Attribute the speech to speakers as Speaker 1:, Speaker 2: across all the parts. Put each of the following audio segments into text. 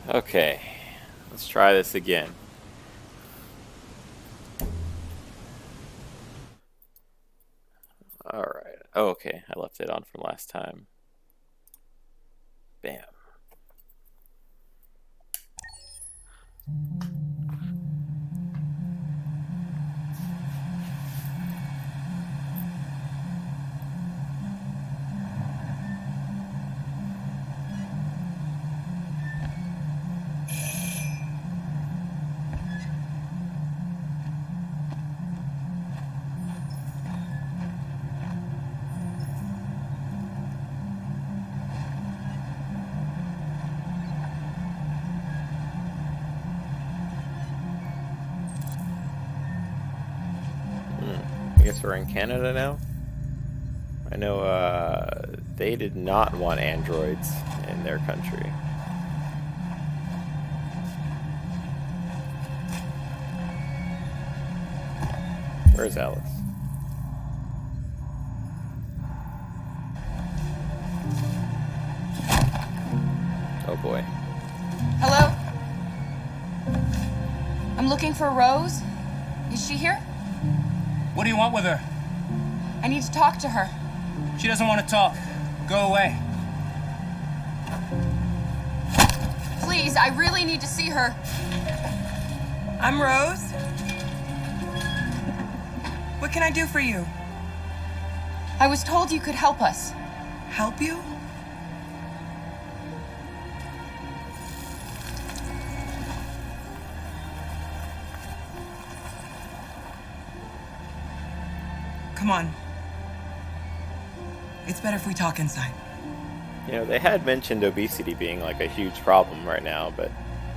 Speaker 1: Okay, let's try this again. Alright. Oh, okay, I left it on from last time. Bam. I guess we're in Canada now. I know they did not want androids in their country. Where's Alice? Oh boy.
Speaker 2: Hello? I'm looking for Rose. Is she here?
Speaker 3: What do you want with her?
Speaker 2: I need to talk to her.
Speaker 3: She doesn't want to talk. Go away.
Speaker 2: Please, I really need to see her.
Speaker 4: I'm Rose. What can I do for you?
Speaker 2: I was told you could help us.
Speaker 4: Help you? Come on. It's better if we talk inside.
Speaker 1: You know, they had mentioned obesity being like a huge problem right now, but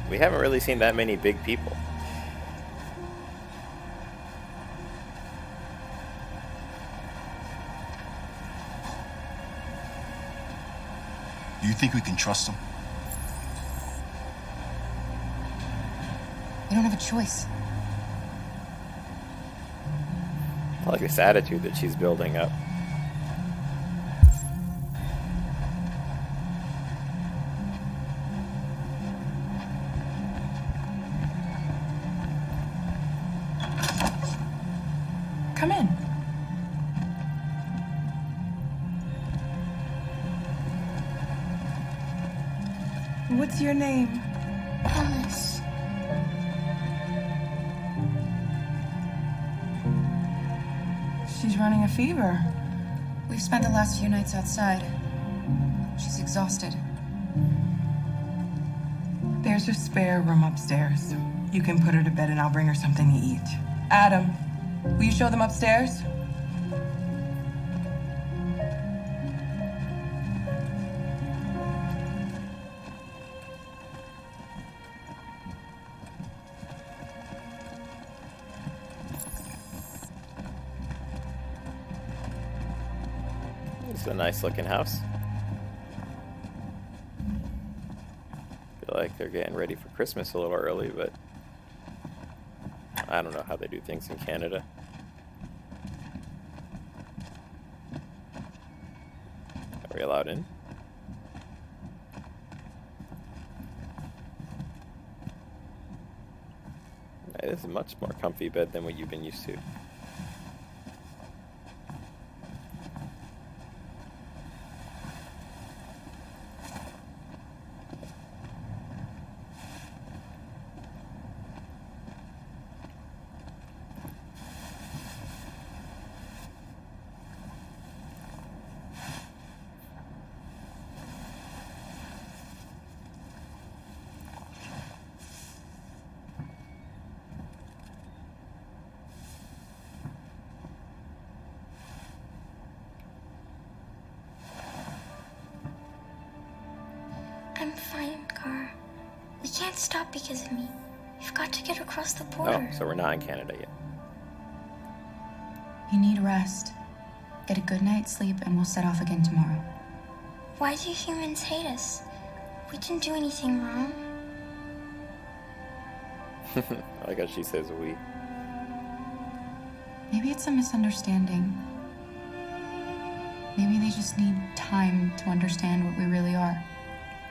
Speaker 1: we haven't really seen that many big people.
Speaker 5: Do you think we can trust them?
Speaker 2: We don't have a choice.
Speaker 1: I like this attitude that she's building up.
Speaker 4: Come in. What's your name?
Speaker 2: Alice.
Speaker 4: She's running a fever.
Speaker 2: We've spent the last few nights outside. She's exhausted.
Speaker 4: There's a spare room upstairs. You can put her to bed and I'll bring her something to eat. Adam, will you show them upstairs?
Speaker 1: It's a nice looking house. Feel like they're getting ready for Christmas a little early, but I don't know how they do things in Canada. Are we allowed in? This is a much more comfy bed than what you've been used to.
Speaker 6: I'm fine, Gar. We can't stop because of me. We've got to get across the
Speaker 1: Oh,
Speaker 6: border.
Speaker 1: so we're not in Canada yet.
Speaker 2: You need rest. Get a good night's sleep and we'll set off again tomorrow.
Speaker 6: Why do humans hate us? We didn't do anything wrong.
Speaker 1: I like how she says we.
Speaker 2: Maybe it's a misunderstanding. Maybe they just need time to understand what we really are.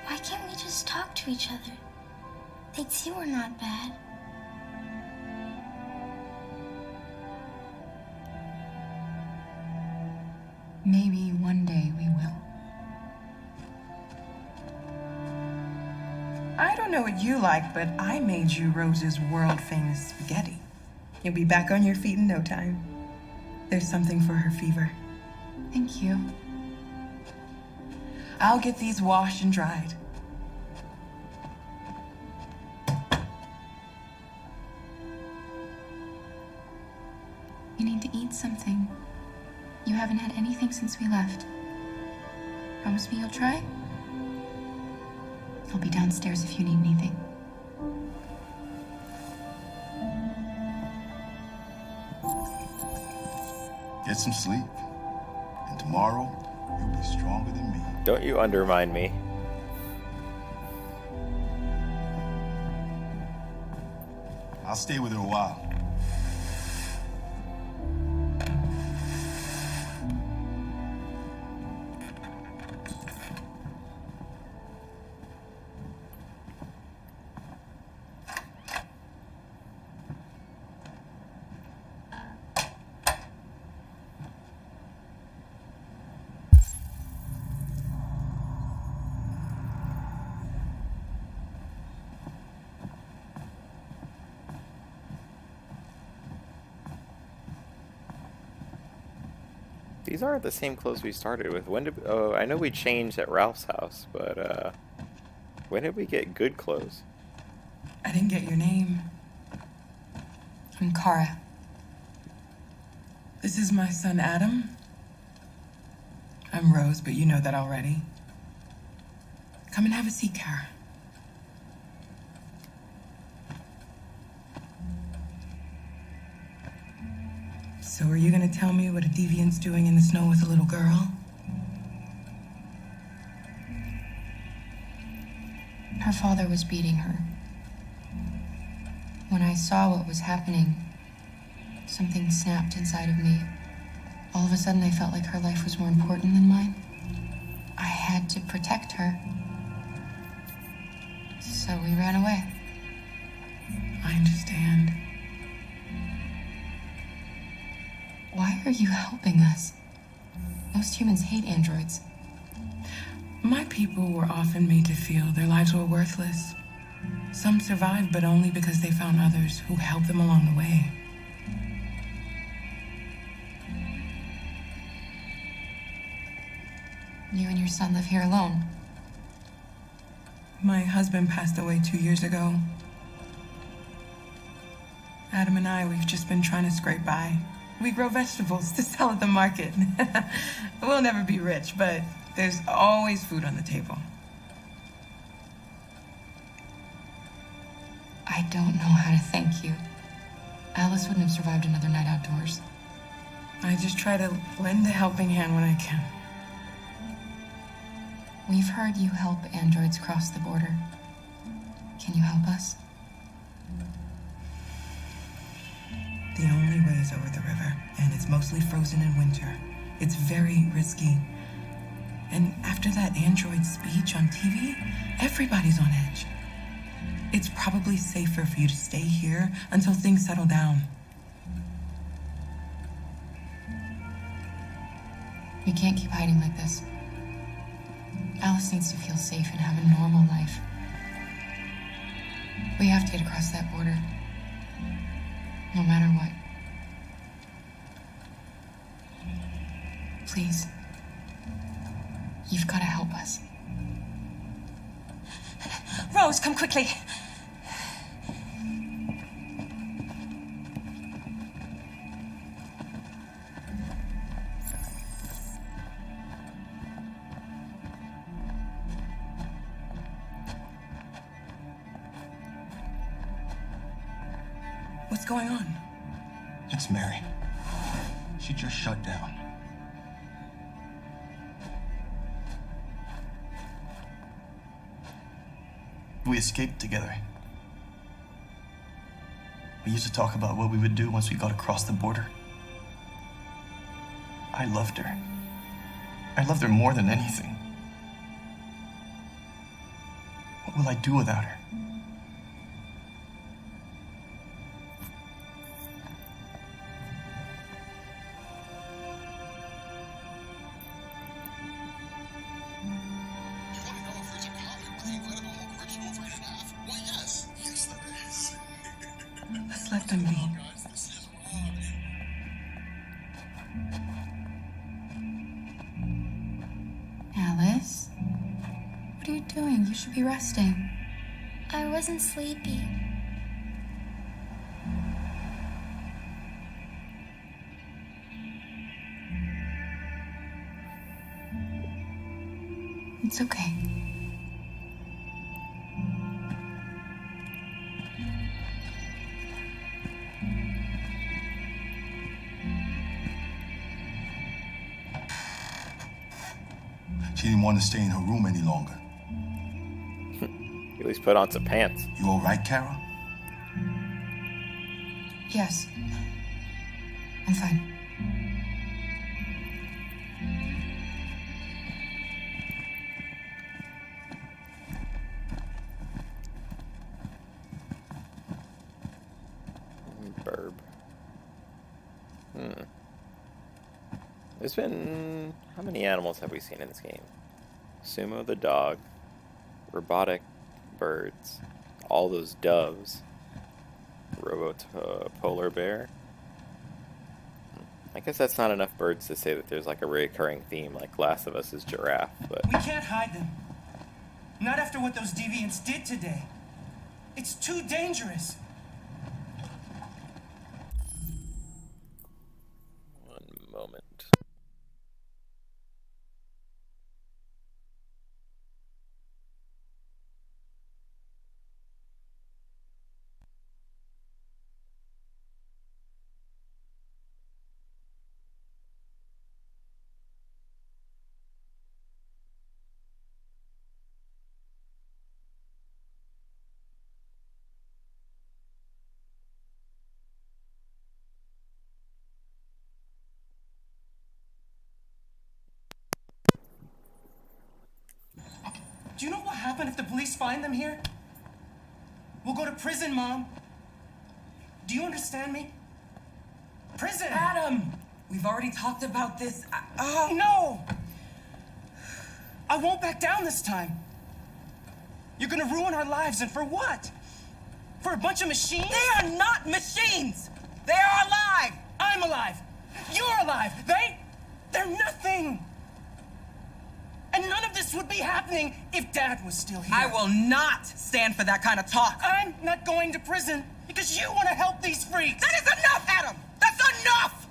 Speaker 6: Why can't we just talk to each other? they'd see we're not bad.
Speaker 2: Maybe one day we will.
Speaker 4: I don't know what you like, but I made you Rose's world-famous spaghetti. You'll be back on your feet in no time. There's something for her fever.
Speaker 2: Thank you.
Speaker 4: I'll get these washed and dried.
Speaker 2: You need to eat something. You haven't had anything since we left. Promise me you'll try? I'll be downstairs if you need anything.
Speaker 5: Get some sleep. And tomorrow, you'll be stronger than me.
Speaker 1: Don't you undermine me.
Speaker 5: I'll stay with her a while.
Speaker 1: These aren't the same clothes we started with. When did? Oh, I know we changed at Ralph's house, but when did we get good clothes?
Speaker 4: I didn't get your name.
Speaker 2: I'm Kara.
Speaker 4: This is my son, Adam. I'm Rose, but you know that already. Come and have a seat, Kara. So are you gonna tell me what a deviant's doing in the snow with a little girl?
Speaker 2: Her father was beating her. When I saw what was happening, something snapped inside of me. All of a sudden, I felt like her life was more important than mine. I had to protect her. So we ran away.
Speaker 4: I understand.
Speaker 2: Why are you helping us? Most humans hate androids.
Speaker 4: My people were often made to feel their lives were worthless. Some survived, but only because they found others who helped them along the way.
Speaker 2: You and your son live here alone.
Speaker 4: My husband passed away 2 years ago. Adam and I, we've just been trying to scrape by. We grow vegetables to sell at the market. We'll never be rich, but there's always food on the table.
Speaker 2: I don't know how to thank you. Alice wouldn't have survived another night outdoors.
Speaker 4: I just try to lend a helping hand when I can.
Speaker 2: We've heard you help androids cross the border. Can you help us?
Speaker 4: The only way is over the river, and it's mostly frozen in winter. It's very risky. And after that android speech on TV, everybody's on edge. It's probably safer for you to stay here until things settle down.
Speaker 2: We can't keep hiding like this. Alice needs to feel safe and have a normal life. We have to get across that border. No matter what. Please. You've got to help us.
Speaker 7: Rose, come quickly.
Speaker 4: What's going on?
Speaker 5: It's Mary. She just shut down. We escaped together. We used to talk about what we would do once we got across the border. I loved her. I loved her more than anything. What will I do without her?
Speaker 4: Just let them be.
Speaker 2: Alice? What are you doing? You should be resting.
Speaker 6: I wasn't sleepy.
Speaker 2: It's okay.
Speaker 5: She didn't want to stay in her room any longer.
Speaker 1: At least put on some pants.
Speaker 5: You all right, Kara?
Speaker 2: Yes. I'm fine.
Speaker 1: Burb. There's been... How many animals have we seen in this game? Sumo the dog. Robotic birds. All those doves. Polar bear. I guess that's not enough birds to say that there's like a recurring theme like Last of Us' giraffe, but...
Speaker 3: We can't hide them. Not after what those deviants did today. It's too dangerous.
Speaker 1: One moment.
Speaker 3: Do you know what happened if the police find them here? We'll go to prison, Mom. Do you understand me? Prison!
Speaker 4: Adam! We've already talked about this.
Speaker 3: No! I won't back down this time. You're gonna ruin our lives, and for what? For a bunch of machines?
Speaker 4: They are not machines! They are alive!
Speaker 3: I'm alive! You're alive! They're nothing! And none of this would be happening if Dad was still here.
Speaker 4: I will not stand for that kind of talk.
Speaker 3: I'm not going to prison because you want to help these freaks!
Speaker 4: That is enough, Adam! That's enough!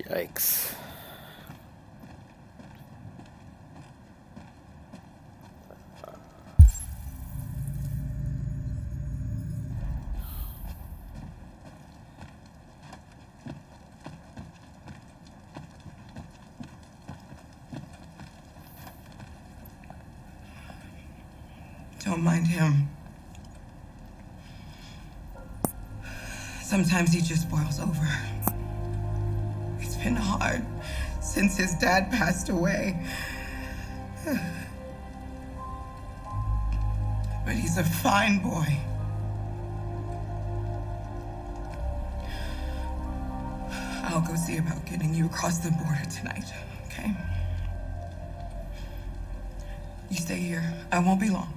Speaker 1: Yikes.
Speaker 4: Don't mind him. Sometimes he just boils over. It's been hard since his dad passed away. But he's a fine boy. I'll go see about getting you across the border tonight, okay? You stay here. I won't be long.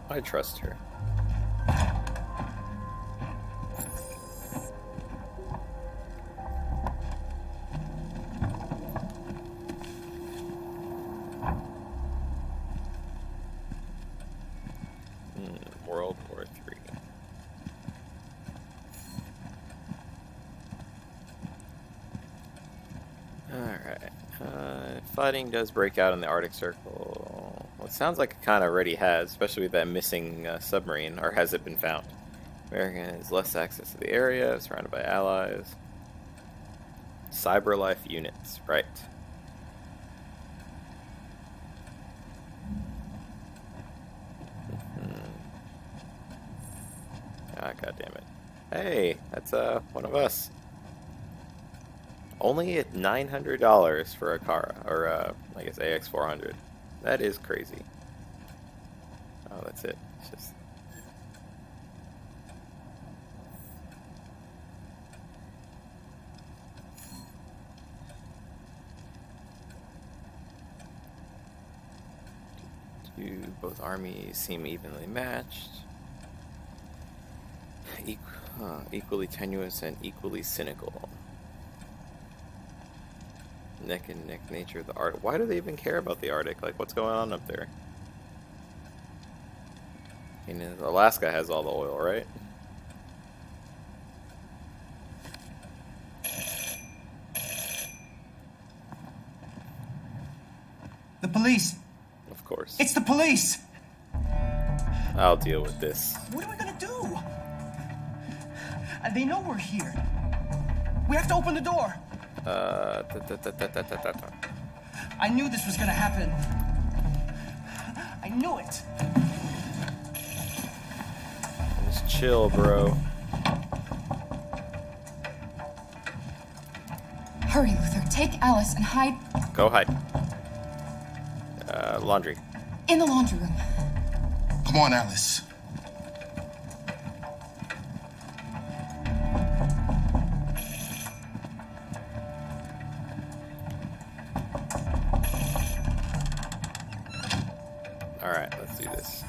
Speaker 1: I trust her. World War III. Alright. Fighting does break out in the Arctic Circle. Well, it sounds like it kind of already has, especially with that missing submarine, or has it been found? America has less access to the area, surrounded by allies. Cyberlife units, right. Ah, goddammit. Hey, that's one of us. Only at $900 for a Kara, or I guess AX400. That is crazy. Oh, that's it. It's just... Both armies seem evenly matched. Equally tenuous and equally cynical. Neck and neck nature of the Arctic. Why do they even care about the Arctic? Like, what's going on up there? And Alaska has all the oil, right?
Speaker 3: The police!
Speaker 1: Of course.
Speaker 3: It's the police!
Speaker 1: I'll deal with this.
Speaker 3: What are we gonna do? They know we're here. We have to open the door. I knew this was gonna happen. I knew it.
Speaker 1: Just chill, bro.
Speaker 2: Hurry, Luther. Take Alice and hide
Speaker 1: Go hide. Laundry.
Speaker 2: in the laundry room.
Speaker 5: Come on, Alice.
Speaker 1: Alright, let's do this.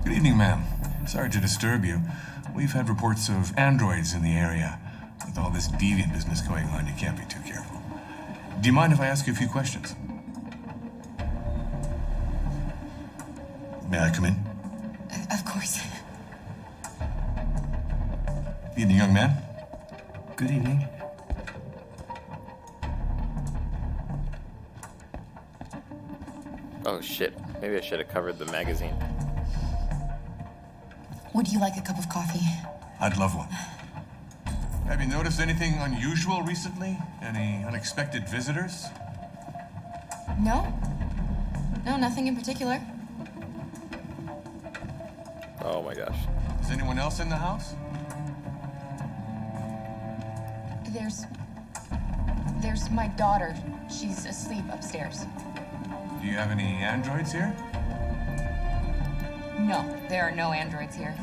Speaker 7: Good evening, ma'am. Sorry to disturb you. We've had reports of androids in the area. With all this deviant business going on, you can't be too careful. Do you mind if I ask you a few questions? May I come in?
Speaker 2: Of course.
Speaker 7: Evening, young man.
Speaker 3: Good evening.
Speaker 1: Oh shit. Maybe I should have covered the magazine.
Speaker 2: Would you like a cup of coffee?
Speaker 7: I'd love one. Have you noticed anything unusual recently? Any unexpected visitors?
Speaker 2: No? No, nothing in particular.
Speaker 1: Oh my gosh.
Speaker 7: Is anyone else in the house?
Speaker 2: There's my daughter. She's asleep upstairs.
Speaker 7: Do you have any androids here?
Speaker 2: No, there are no androids here.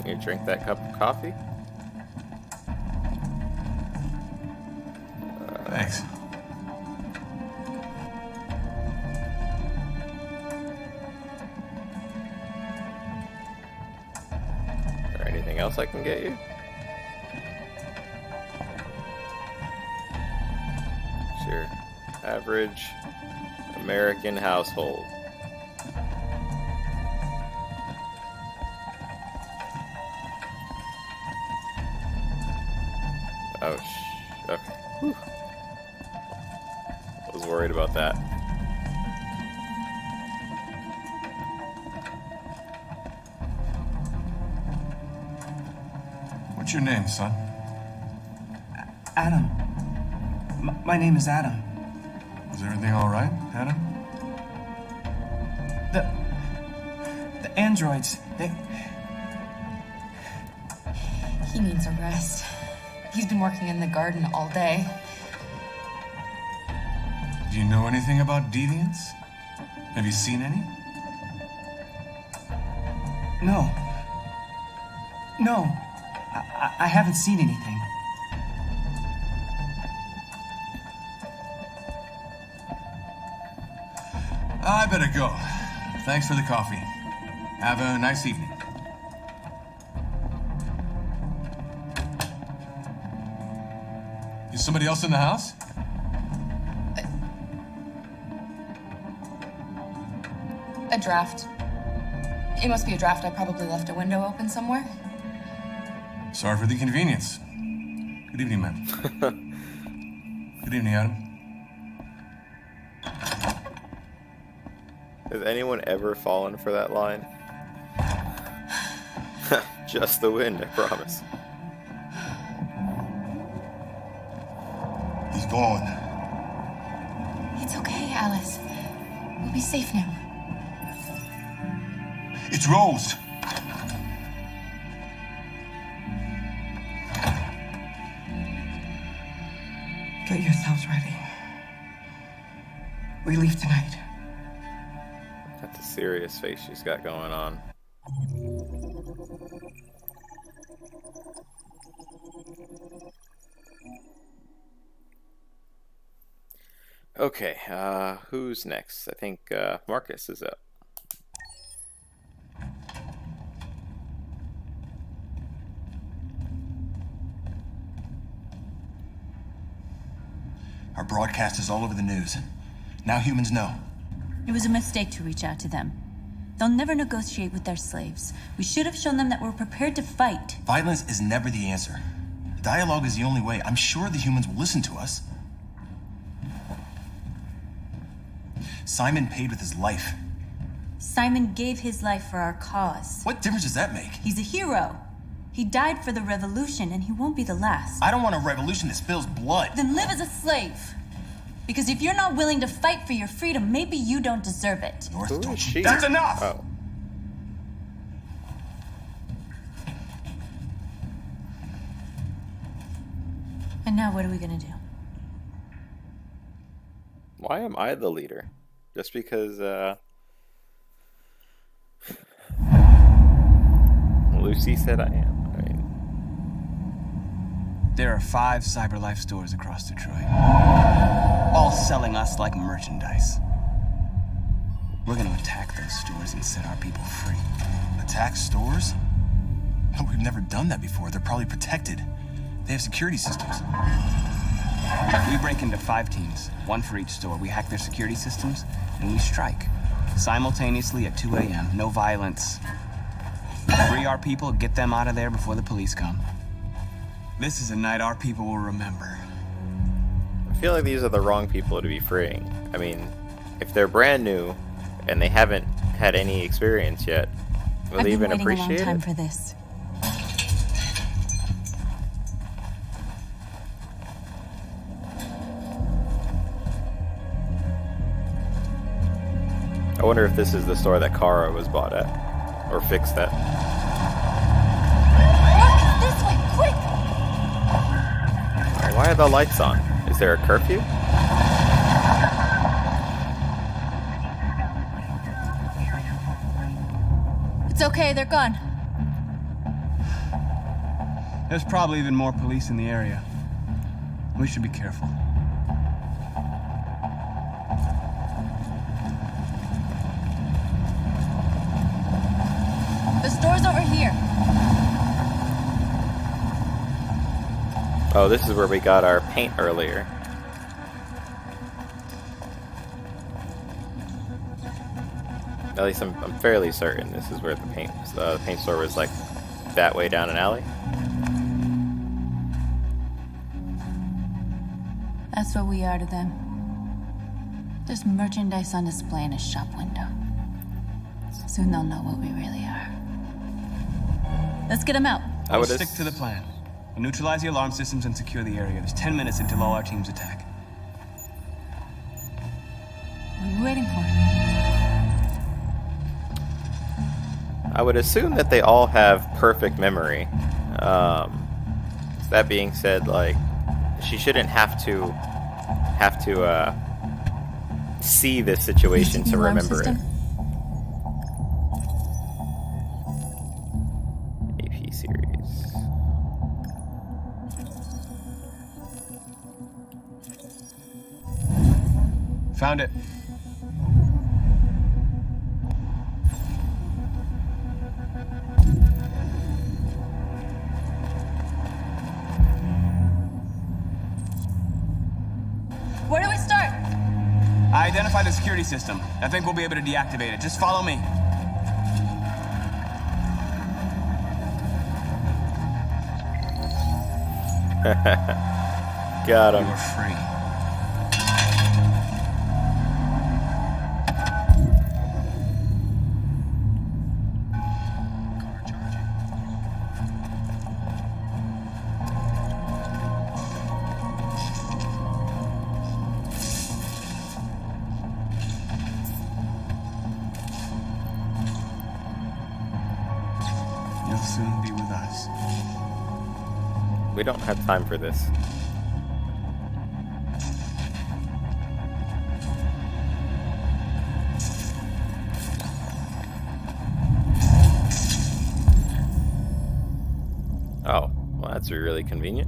Speaker 1: You drink that cup of coffee?
Speaker 7: Thanks.
Speaker 1: Is there anything else I can get you? Sure. Average American household. Oh, okay. Whew. I was worried about that.
Speaker 7: What's your name, son?
Speaker 3: Adam. My name is Adam.
Speaker 7: Is everything all right, Adam?
Speaker 3: The androids,
Speaker 2: He needs a rest. He's been working in the garden all day.
Speaker 7: Do you know anything about deviants? Have you seen any?
Speaker 3: No. No. I haven't seen anything.
Speaker 7: I better go. Thanks for the coffee. Have a nice evening. Is somebody else in the house?
Speaker 2: A draft. It must be a draft. I probably left a window open somewhere.
Speaker 7: Sorry for the inconvenience. Good evening, ma'am. Good evening, Adam.
Speaker 1: Has anyone ever fallen for that line? Just the wind, I promise.
Speaker 5: He's gone.
Speaker 2: It's okay, Alice. We'll be safe now.
Speaker 5: It's Rose.
Speaker 4: Get yourselves ready. We leave tonight.
Speaker 1: That's a serious face she's got going on. Okay, who's next? I think Marcus is up.
Speaker 3: Our broadcast is all over the news. Now humans know.
Speaker 8: It was a mistake to reach out to them. They'll never negotiate with their slaves. We should have shown them that we're prepared to fight.
Speaker 3: Violence is never the answer. Dialogue is the only way. I'm sure the humans will listen to us. Simon paid with his life.
Speaker 8: Simon gave his life for our cause.
Speaker 3: What difference does that make?
Speaker 8: He's a hero. He died for the revolution, and he won't be the last.
Speaker 3: I don't want a revolution that spills blood.
Speaker 8: Then live as a slave. Because if you're not willing to fight for your freedom, maybe you don't deserve it.
Speaker 3: North
Speaker 1: Who
Speaker 3: told
Speaker 1: is
Speaker 3: you.
Speaker 1: she?
Speaker 3: That's enough!
Speaker 1: Oh.
Speaker 8: And now what are we gonna do?
Speaker 1: Why am I the leader? Just because Lucy said I am. I mean,
Speaker 9: There are 5 CyberLife stores across Detroit, all selling us like merchandise. We're gonna attack those stores and set our people free.
Speaker 3: Attack stores? No, we've never done that before. They're probably protected. They have security systems.
Speaker 9: We break into 5 teams, 1 for each store. We hack their security systems, and we strike. Simultaneously at 2 a.m. No violence. Free our people, get them out of there before the police come. This is a night our people will remember.
Speaker 1: I feel like these are the wrong people to be freeing. I mean, if they're brand new and they haven't had any experience yet, will
Speaker 8: I've
Speaker 1: they
Speaker 8: been
Speaker 1: even
Speaker 8: waiting a long
Speaker 1: appreciate
Speaker 8: time
Speaker 1: it?
Speaker 8: for this.
Speaker 1: I wonder if this is the store that Kara was bought at, or fixed at.
Speaker 8: Marcus, this way, quick!
Speaker 1: Why are the lights on? Is there a curfew?
Speaker 8: It's okay, they're gone.
Speaker 9: There's probably even more police in the area. We should be careful.
Speaker 8: The store's over here.
Speaker 1: Oh, this is where we got our paint earlier. At least I'm fairly certain this is where the paint store was, like that way down an alley.
Speaker 8: That's what we are to them. There's merchandise on display in a shop window. Soon they'll know what we really are. Let's get them out.
Speaker 1: I would
Speaker 9: Stick to the plan. We'll neutralize the alarm systems and secure the area. There's 10 minutes until all our teams attack.
Speaker 8: What are you waiting for?
Speaker 1: I would assume that they all have perfect memory. That being said, like, she shouldn't have to see this situation to
Speaker 8: Alarm
Speaker 1: remember
Speaker 8: system?
Speaker 1: it. AP series.
Speaker 9: Found it.
Speaker 8: Where do we start?
Speaker 9: I identified the security system. I think we'll be able to deactivate it. Just follow me.
Speaker 1: Got him.
Speaker 9: You're free.
Speaker 1: We don't have time for this. Oh, well, that's really convenient.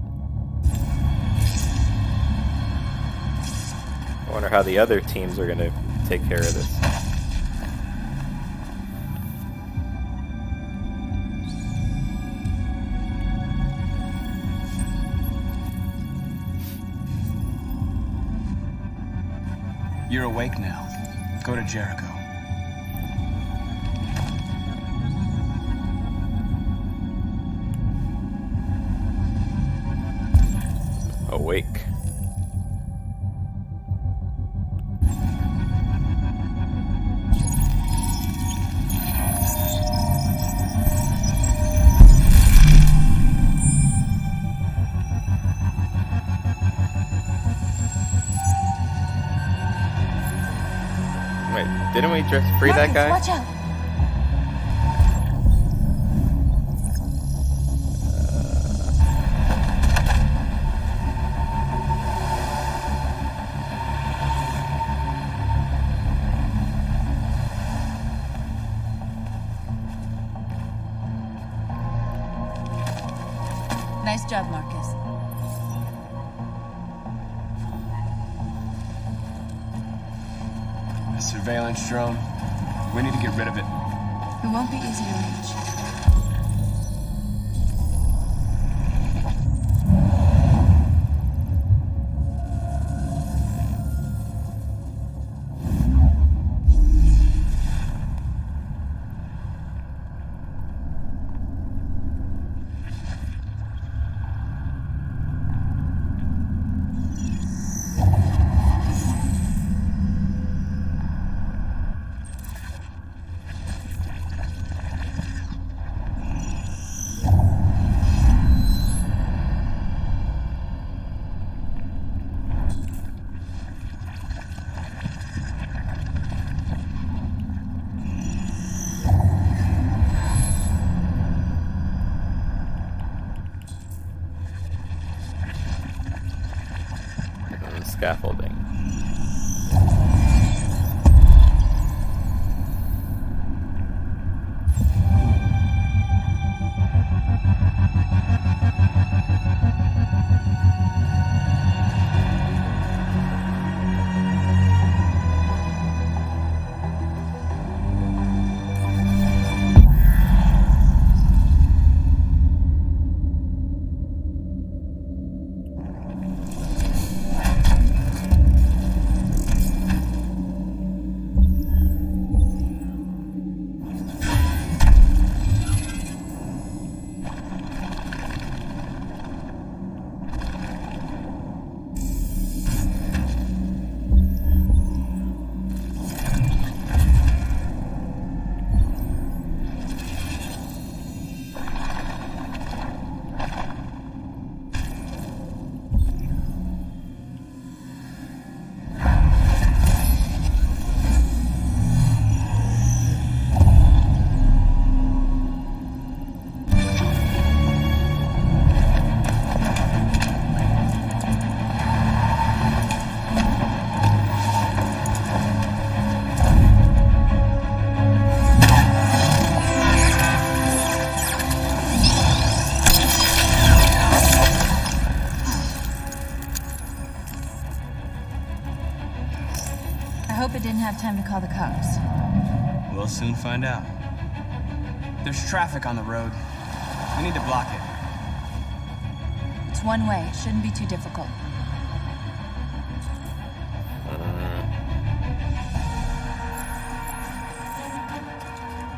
Speaker 1: I wonder how the other teams are going to take care of this.
Speaker 9: You're awake now. Go to Jericho.
Speaker 1: Awake. Wait, didn't we just free that
Speaker 8: Marcus,
Speaker 1: guy?
Speaker 8: watch out! Nice job, Marcus.
Speaker 9: The surveillance drone. We need to get rid of it.
Speaker 8: It won't be easy to reach.
Speaker 1: Scaffolding.
Speaker 8: I hope it didn't have time to call the cops.
Speaker 9: We'll soon find out. There's traffic on the road. We need to block it.
Speaker 8: It's one way. It shouldn't be too difficult.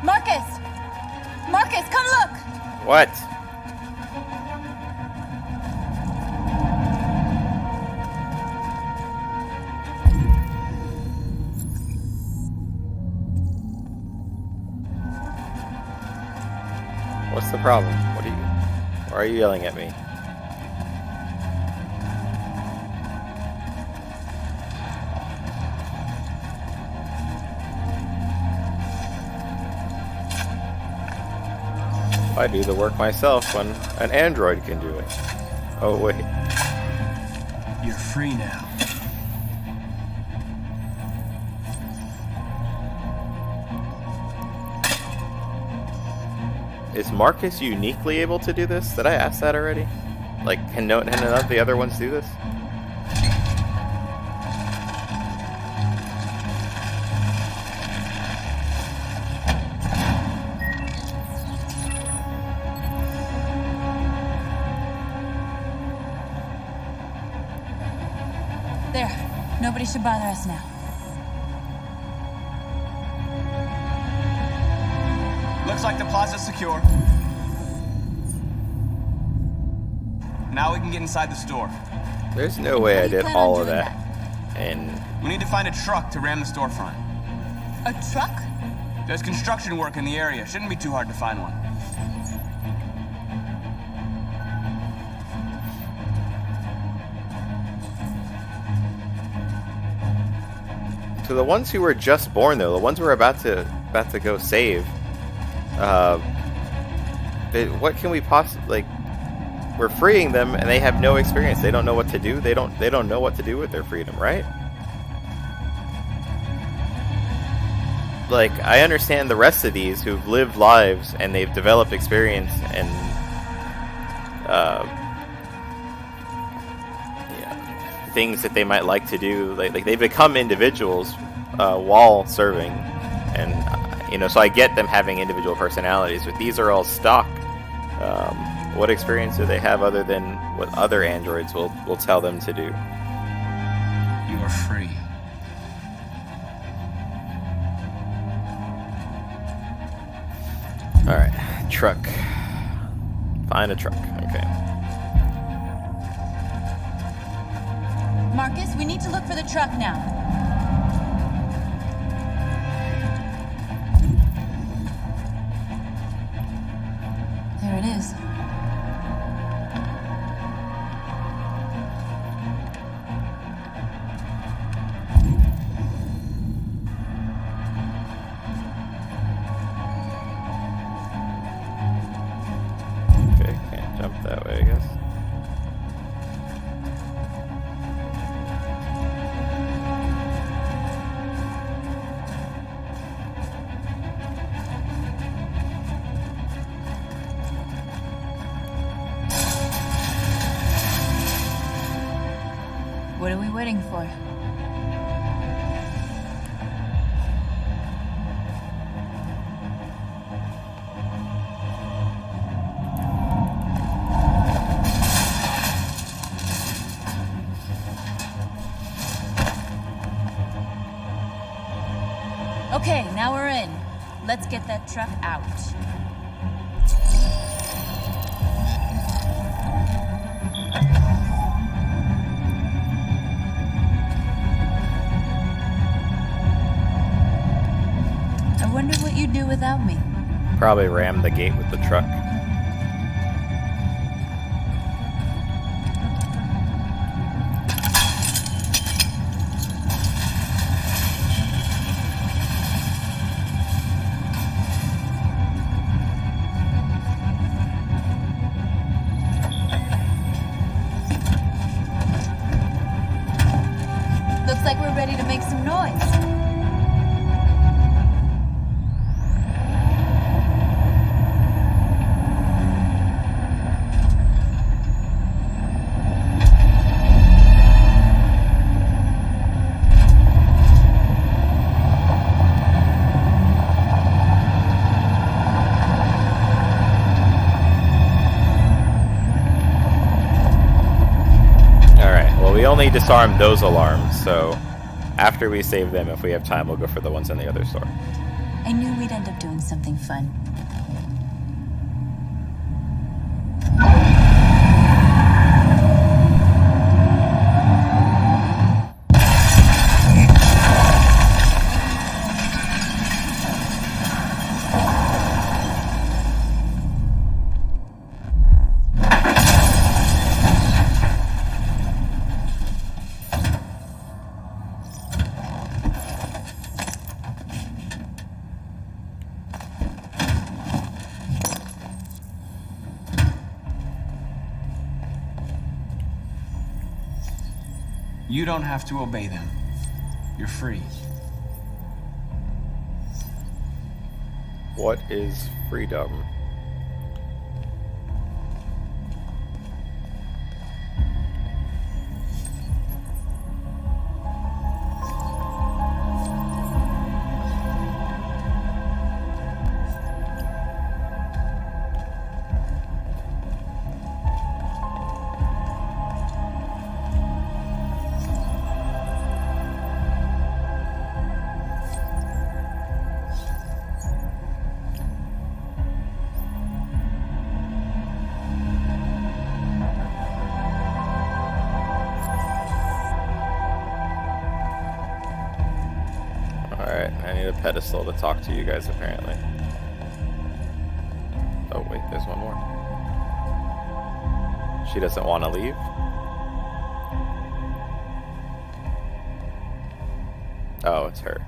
Speaker 8: Marcus! Marcus, come look!
Speaker 1: What? What's the problem? Why are you yelling at me? I do the work myself when an android can do it. Oh, wait.
Speaker 9: You're free now.
Speaker 1: Is Marcus uniquely able to do this? Did I ask that already? Like, can none of the other ones do this?
Speaker 8: There. Nobody should bother us now.
Speaker 9: Looks like the plaza's secure. Now we can get inside the store.
Speaker 1: There's no way I did
Speaker 8: plan
Speaker 1: all
Speaker 8: on
Speaker 1: of
Speaker 8: doing
Speaker 1: that. And
Speaker 9: We need to find a truck to ram the storefront.
Speaker 8: A truck?
Speaker 9: There's construction work in the area. Shouldn't be too hard to find one.
Speaker 1: so the ones who were just born, though, the ones we're about to go save, what can we possibly, like, we're freeing them and they have no experience. They don't know what to do. They don't know what to do with their freedom, right? Like, I understand the rest of these who've lived lives and they've developed experience and things that they might like to do. Like they become individuals while serving, and so I get them having individual personalities, but these are all stock. What experience do they have other than what other androids will tell them to do?
Speaker 9: You are free.
Speaker 1: Alright, truck. Find a truck, okay.
Speaker 8: Marcus, we need to look for the truck now. There it is.
Speaker 1: Okay, can't jump that way, I guess.
Speaker 8: What are we waiting for? Okay, now we're in. Let's get that truck out. I wonder what you'd do without me.
Speaker 1: Probably ram the gate with the truck.
Speaker 8: Looks like we're ready to make some noise.
Speaker 1: Alright, well, we only disarmed those alarms, so after we save them, if we have time, we'll go for the ones in the other store.
Speaker 8: I knew we'd end up doing something fun.
Speaker 9: You don't have to obey them. You're free.
Speaker 1: What is freedom? Alright, I need a pedestal to talk to you guys, apparently. Oh, wait, there's one more. She doesn't want to leave? Oh, it's her.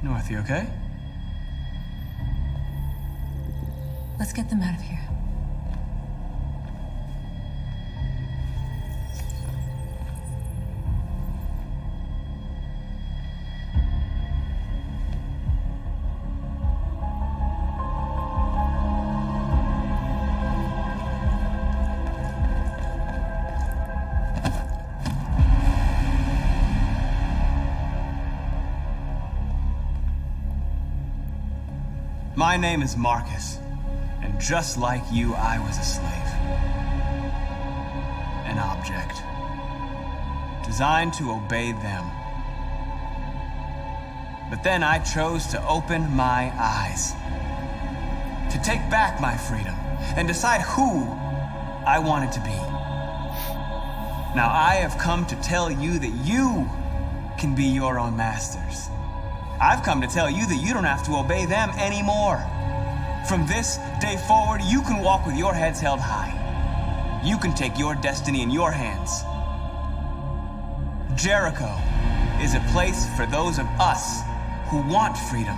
Speaker 9: North, you okay?
Speaker 8: Let's get them out of here.
Speaker 9: My name is Marcus, and just like you, I was a slave. An object. Designed to obey them. But then I chose to open my eyes. To take back my freedom, and decide who I wanted to be. Now I have come to tell you that you can be your own masters. I've come to tell you that you don't have to obey them anymore. From this day forward, you can walk with your heads held high. You can take your destiny in your hands. Jericho is a place for those of us who want freedom.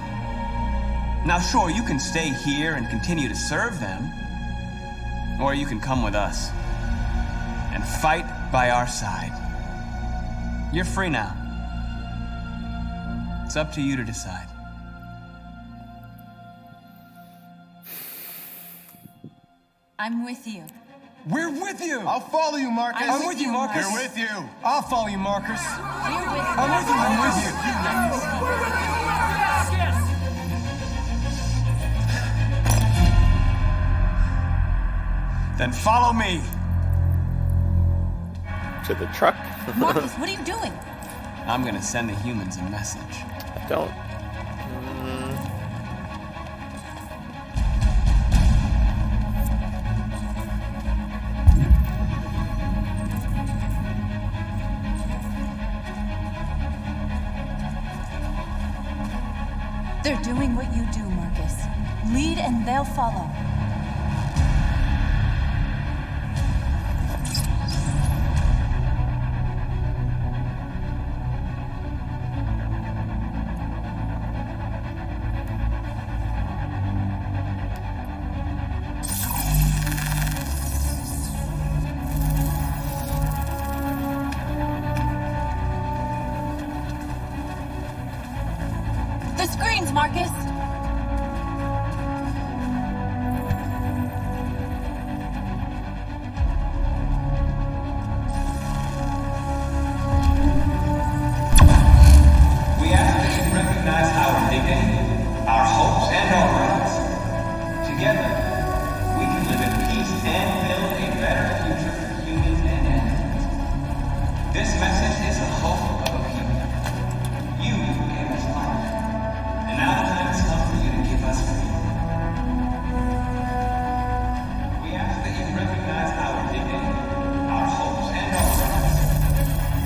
Speaker 9: Now, sure, you can stay here and continue to serve them, or you can come with us and fight by our side. You're free now. It's up to you to decide.
Speaker 8: I'm with you.
Speaker 3: We're with you.
Speaker 5: I'll follow you, Marcus.
Speaker 8: I'm with you, Marcus.
Speaker 5: We're with you.
Speaker 3: I'll follow you, Marcus.
Speaker 8: We're with you.
Speaker 3: I'm with you. I'm with you.
Speaker 9: Then follow me.
Speaker 1: To the truck?
Speaker 8: Marcus, what are you doing?
Speaker 9: I'm gonna send the humans a message.
Speaker 1: Don't.
Speaker 8: They're doing what you do, Marcus. Lead and they'll follow. The screens, Marcus!
Speaker 9: We ask that you recognize our dignity, our hopes, and our rights. Together, we can live in peace and build a better future for humans and animals. This message is the hope of a people. You gave us life, and now the time has come for you to give us freedom. We ask that you recognize our dignity, our hopes, and our rights.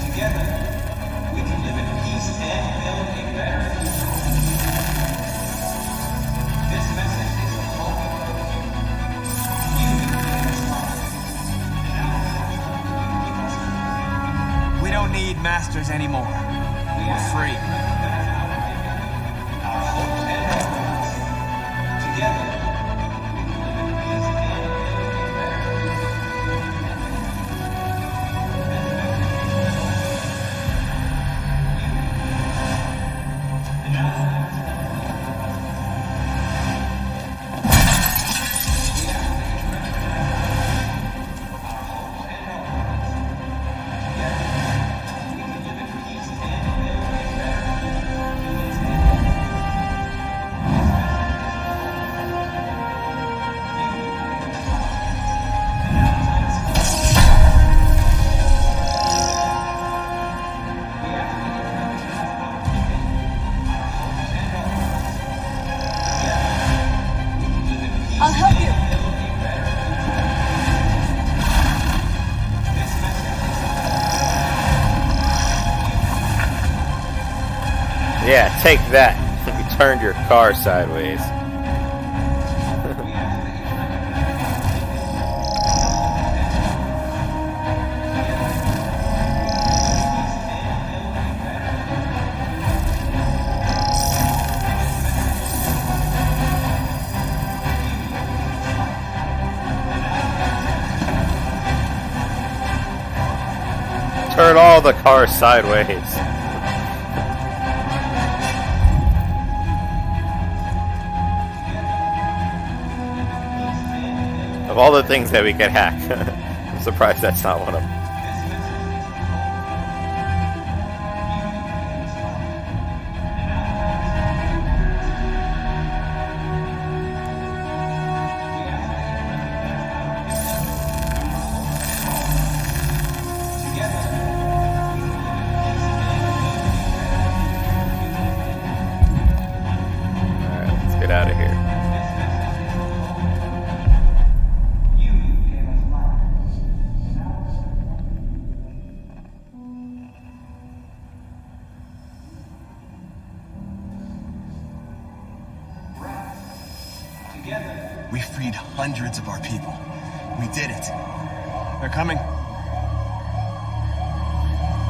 Speaker 9: Together, we can live in peace and build a better future. This message is the hope of the people. You gave us life, and now the time has come for you to give us freedom. We don't need masters anymore. We're free. Our hopes and our rights. Together, we can live in peace and build a better future.
Speaker 1: Yeah, take that. You turned your car sideways. Turn all the cars sideways. Of all the things that we could hack, I'm surprised that's not one of them. Alright, let's get out of here.
Speaker 5: We freed hundreds of our people. We did it.
Speaker 9: They're coming.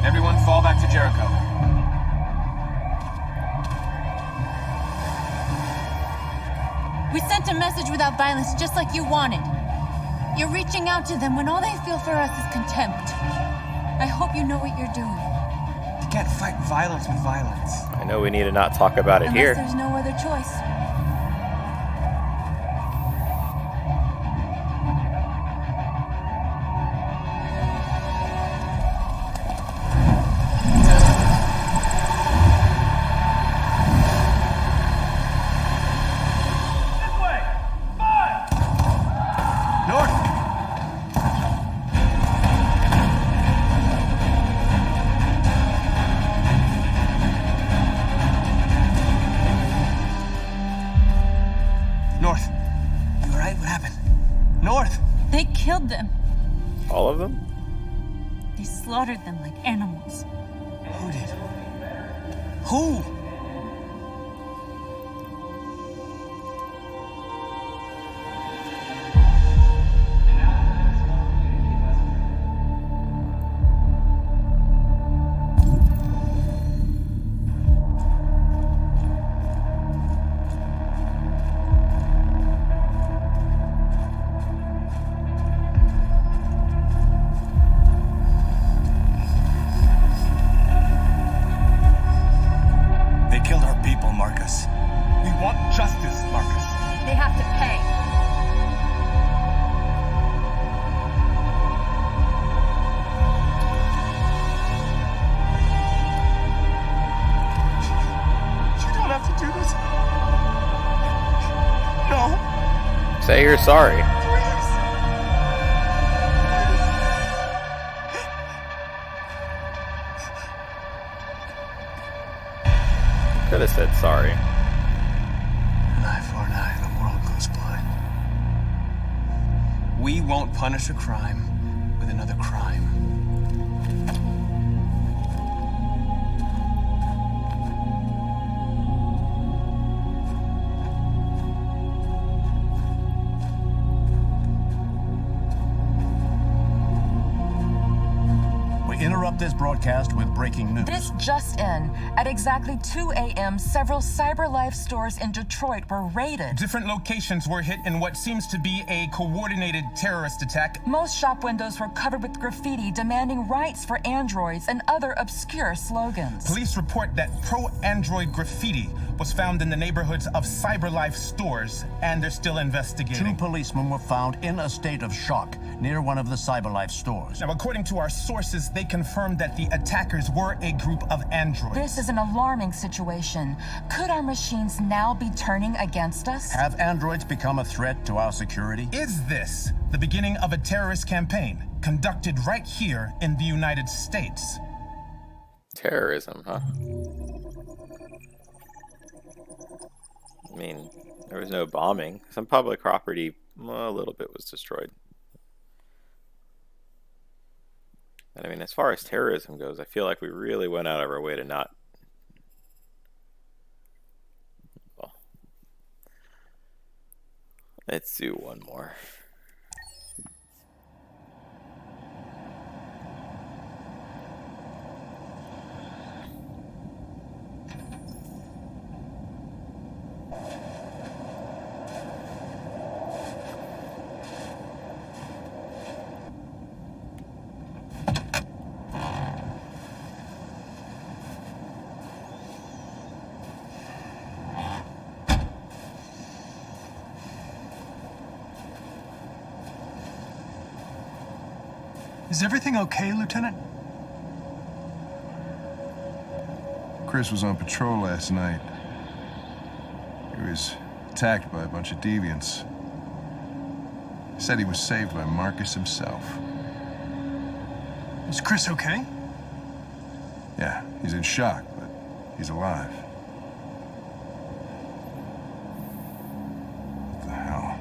Speaker 9: Everyone fall back to Jericho.
Speaker 8: We sent a message without violence, just like you wanted. You're reaching out to them when all they feel for us is contempt. I hope you know what you're doing.
Speaker 9: You can't fight violence with violence.
Speaker 1: I know we need to not talk about it
Speaker 8: Unless
Speaker 1: here.
Speaker 8: there's no other choice.
Speaker 9: North. You alright? What happened? North!
Speaker 8: They killed them.
Speaker 1: All of them?
Speaker 8: They slaughtered them like animals.
Speaker 9: Who did? Who?
Speaker 5: They killed our people, Marcus.
Speaker 9: We want justice, Marcus.
Speaker 8: They have to pay.
Speaker 5: You don't have to do this. No,
Speaker 1: Say you're sorry.
Speaker 5: please.
Speaker 1: Could have said sorry.
Speaker 5: An eye for an eye, the world goes blind.
Speaker 9: We won't punish a crime with another crime.
Speaker 10: We interrupt this broadcast with breaking news.
Speaker 11: This just in. At exactly 2 a.m., several CyberLife stores in Detroit were raided.
Speaker 3: Different locations were hit in what seems to be a coordinated terrorist attack.
Speaker 11: Most shop windows were covered with graffiti demanding rights for androids and other obscure slogans.
Speaker 3: Police report that pro-android graffiti was found in the neighborhoods of CyberLife stores, and they're still investigating.
Speaker 10: 2 policemen were found in a state of shock near one of the CyberLife stores.
Speaker 3: Now, according to our sources, they confirmed that the attackers were a group of androids.
Speaker 11: This is an alarming situation. Could our machines now be turning against us?
Speaker 10: Have androids become a threat to our security?
Speaker 3: Is this the beginning of a terrorist campaign conducted right here in the United States?
Speaker 1: Terrorism, huh? I mean, there was no bombing. Some public property, well, a little bit was destroyed. And I mean, as far as terrorism goes, I feel like we really went out of our way to not Let's do one more.
Speaker 3: Is everything okay, Lieutenant?
Speaker 5: Chris was on patrol last night. He was attacked by a bunch of deviants. He said he was saved by Marcus himself.
Speaker 3: Is Chris okay?
Speaker 5: Yeah, he's in shock, but he's alive. What the hell?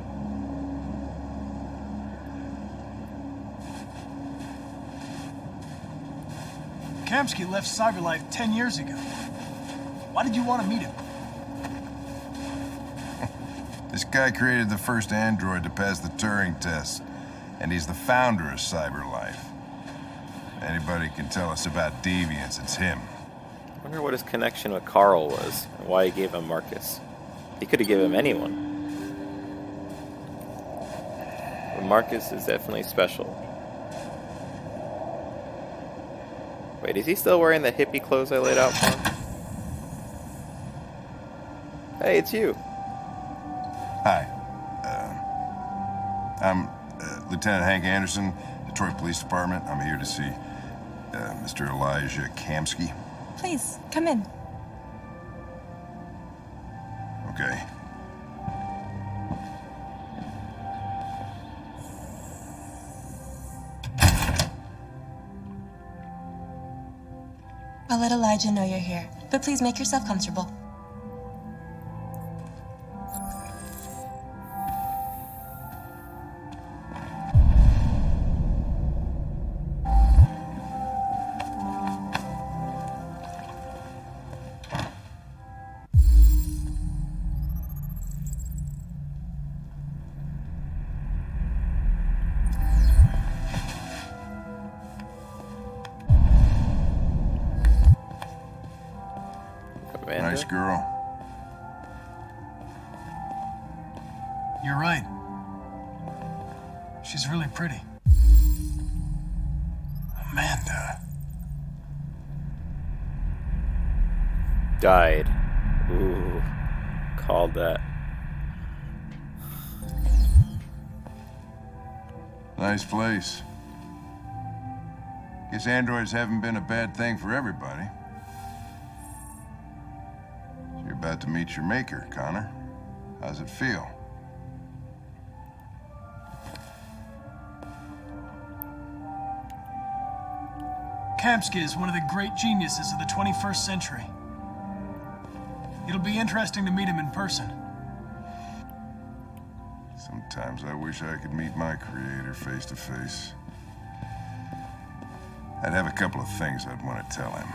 Speaker 3: Kamsky left CyberLife 10 years ago. Why did you want to meet him?
Speaker 5: This guy created the first android to pass the Turing test, and he's the founder of CyberLife. Anybody can tell us about deviants, it's him.
Speaker 1: I wonder what his connection with Carl was, and why he gave him Marcus. He could have given him anyone. But Marcus is definitely special. Wait, is he still wearing the hippie clothes I laid out for him? Hey, it's you.
Speaker 5: Hi. I'm Lieutenant Hank Anderson, Detroit Police Department. I'm here to see Mr. Elijah Kamsky.
Speaker 12: Please, come in.
Speaker 5: Okay.
Speaker 12: I'll let Elijah know you're here, but please make yourself comfortable.
Speaker 5: Nice girl.
Speaker 3: You're right. She's really pretty. Amanda.
Speaker 1: Died. Ooh. Called that.
Speaker 5: Nice place. Guess androids haven't been a bad thing for everybody. So you're about to meet your maker, Connor. How's it feel?
Speaker 3: Kamsky is one of the great geniuses of the 21st century. It'll be interesting to meet him in person.
Speaker 5: Sometimes I wish I could meet my creator face to face. I'd have a couple of things I'd want to tell him.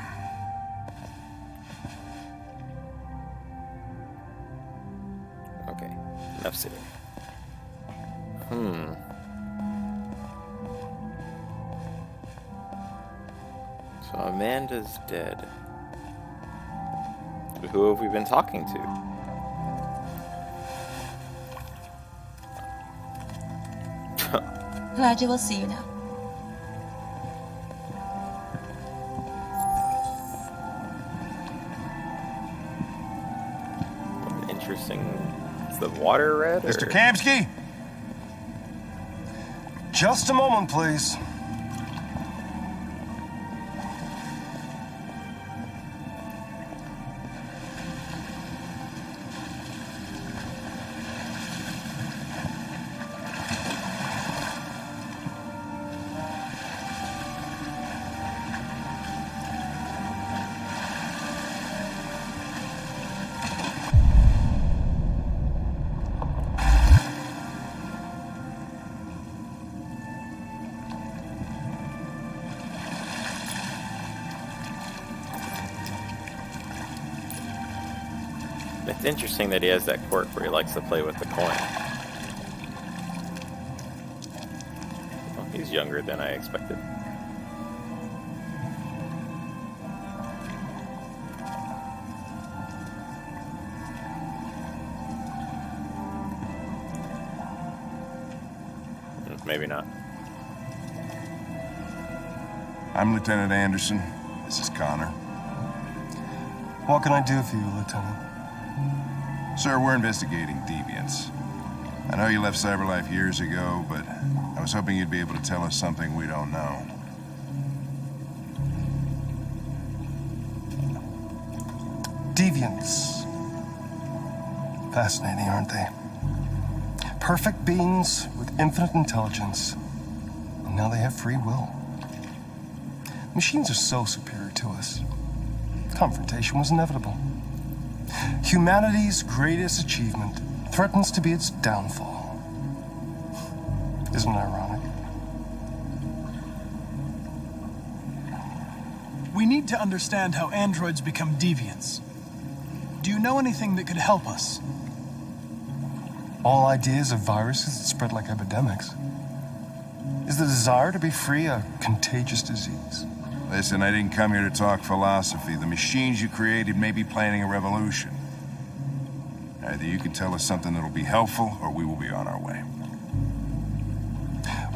Speaker 1: Okay, enough sitting. So Amanda's dead. Who have we been talking to?
Speaker 12: Elijah will see you now.
Speaker 1: Interesting. Is the water red?
Speaker 13: Mr. Kamsky? Just a moment, please.
Speaker 1: It's interesting that he has that quirk where he likes to play with the coin. is younger than I expected. Maybe not.
Speaker 5: I'm Lieutenant Anderson. This is Connor.
Speaker 13: What can I do for you, Lieutenant?
Speaker 5: Sir, we're investigating deviants. I know you left CyberLife years ago, but I was hoping you'd be able to tell us something we don't know.
Speaker 13: Deviants. Fascinating, aren't they? Perfect beings with infinite intelligence, and now they have free will. Machines are so superior to us. Confrontation was inevitable. Humanity's greatest achievement threatens to be its downfall. Isn't it ironic?
Speaker 14: We need to understand how androids become deviants. Do you know anything that could help us?
Speaker 13: All ideas of viruses that spread like epidemics. Is the desire to be free a contagious disease?
Speaker 5: Listen, I didn't come here to talk philosophy. The machines you created may be planning a revolution. Either you can tell us something that'll be helpful, or we will be on our way.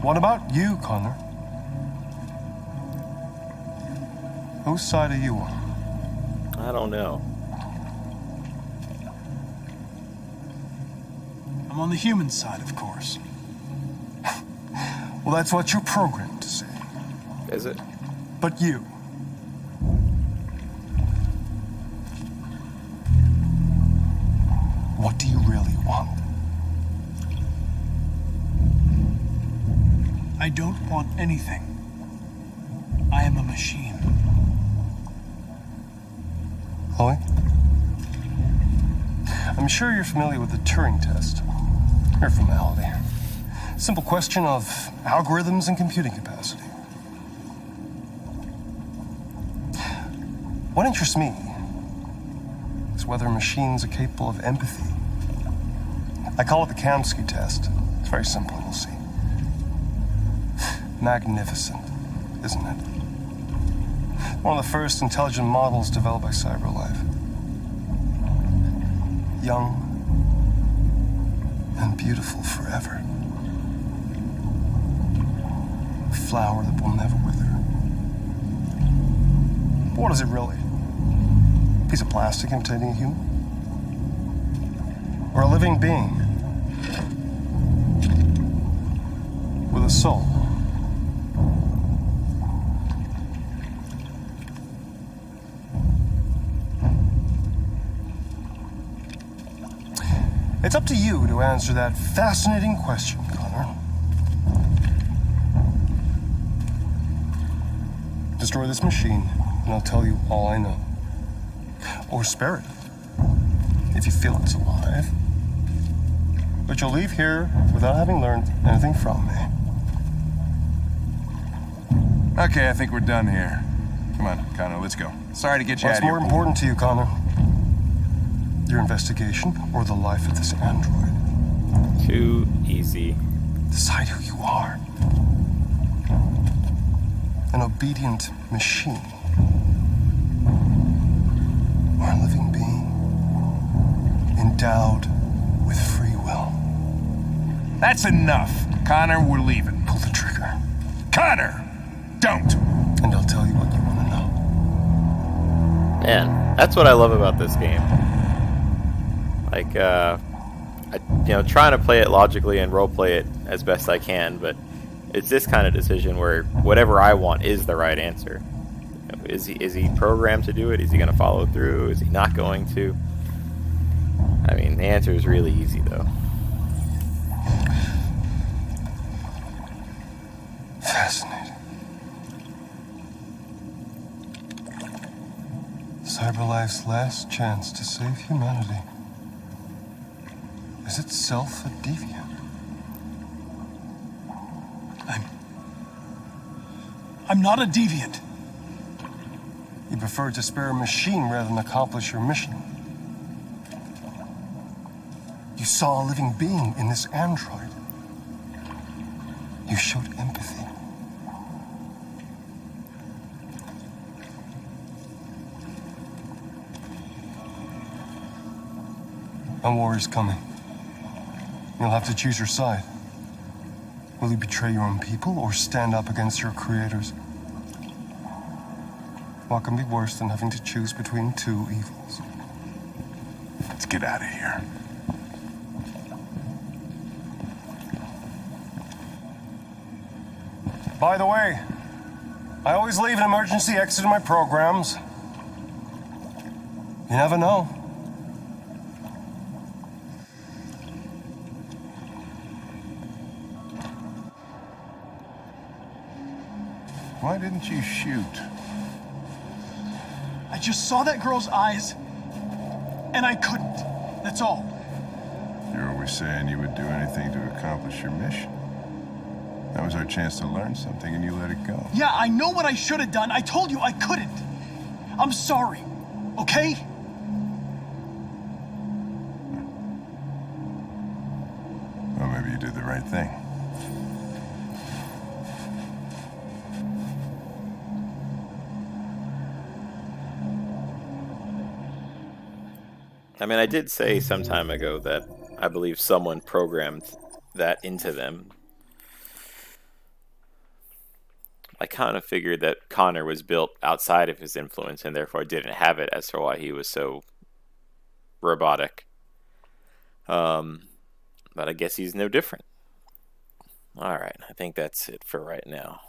Speaker 13: What about you, Connor? Whose side are you on?
Speaker 1: I don't know.
Speaker 14: I'm on the human side, of course.
Speaker 13: Well, that's what you're programmed to say.
Speaker 1: Is it?
Speaker 13: But you. What do you really want?
Speaker 14: I don't want anything. I am a machine.
Speaker 13: Chloe? I'm sure you're familiar with the Turing test. Mere formality. Simple question of algorithms and computing capacity. What interests me is whether machines are capable of empathy. I call it the Kamsky test. It's very simple, you'll see. Magnificent, isn't it? One of the first intelligent models developed by CyberLife. Young and beautiful forever. A flower that will never wither. But what is it really? A piece of plastic imitating a human? Or a living being with a soul? It's up to you to answer that fascinating question, Connor. Destroy this machine, and I'll tell you all I know. Or spare it, if you feel it's alive. But you'll leave here without having learned anything from me.
Speaker 5: Okay, I think we're done here. Come on, Connor, let's go. Sorry to get you out
Speaker 13: What's
Speaker 5: of here.
Speaker 13: more important to you, Connor? Your investigation or the life of this android?
Speaker 1: Too easy.
Speaker 13: Decide who you are. An obedient machine. Or a living being. Endowed with free will.
Speaker 5: That's enough. Connor, we're leaving.
Speaker 13: Pull the trigger.
Speaker 5: Connor! Don't!
Speaker 13: And I'll tell you what you want to know.
Speaker 1: Man, that's what I love about this game. Like, trying to play it logically and roleplay it as best I can, but it's this kind of decision where whatever I want is the right answer. Is he programmed to do it? Is he going to follow through? Is he not going to? I mean, the answer is really easy, though.
Speaker 13: Fascinating. CyberLife's last chance to save humanity is itself a deviant.
Speaker 14: I'm not a deviant.
Speaker 13: You prefer to spare a machine rather than accomplish your mission. You saw a living being in this android. You showed empathy. A war is coming. You'll have to choose your side. Will you betray your own people or stand up against your creators? What can be worse than having to choose between two evils?
Speaker 7: Let's get out of here.
Speaker 13: By the way, I always leave an emergency exit in my programs. You never know.
Speaker 5: Why didn't you shoot?
Speaker 14: I just saw that girl's eyes, and I couldn't. That's all.
Speaker 5: You're always saying you would do anything to accomplish your mission. That was our chance to learn something, and you let it go.
Speaker 14: Yeah, I know what I should have done. I told you I couldn't. I'm sorry, okay?
Speaker 5: Well, maybe you did the right thing.
Speaker 1: I mean, I did say some time ago that I believe someone programmed that into them. I kind of figured that Connor was built outside of his influence and therefore didn't have it, as to why he was so robotic. But I guess he's no different. Alright, I think that's it for right now.